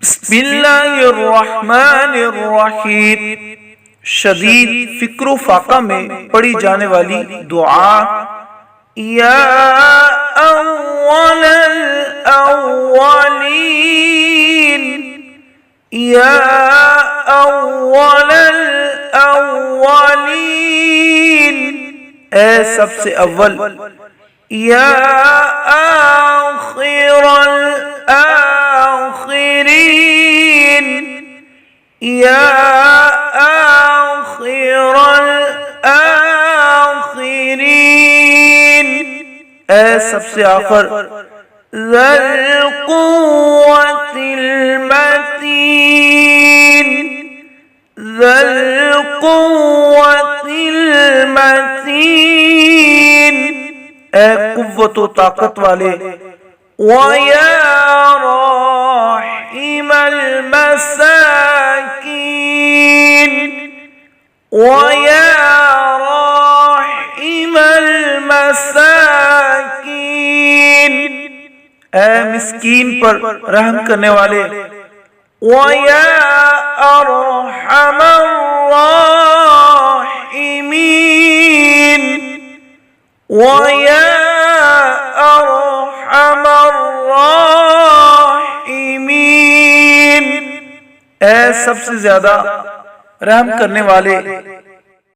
बिस्मिल्लाहिर्रहमानिर्रहीम। शदीद फिक्र फाका में पढ़ी जाने वाली दुआ। या अव्वलल अव्वलीन, या अव्वलल अव्वलीन, ए सबसे अव्वल। या आखिरल आखिरीन, या आखिरल आखिरीन, ए सबसे आखिर। ज़ल क़ुव्वतिल मतीन, ज़ल क़ुव्वतिल मतीन, ए कुव्वत व ताकत वाले। व या राहिमल मसाकीन, व या राहिमल मसाकीन, ए मिस्कीन पर रहम करने वाले। व या अरहमर राहिमीन, व या अरहमर राहिमीन, ए सबसे ज्यादा रहम करने वाले।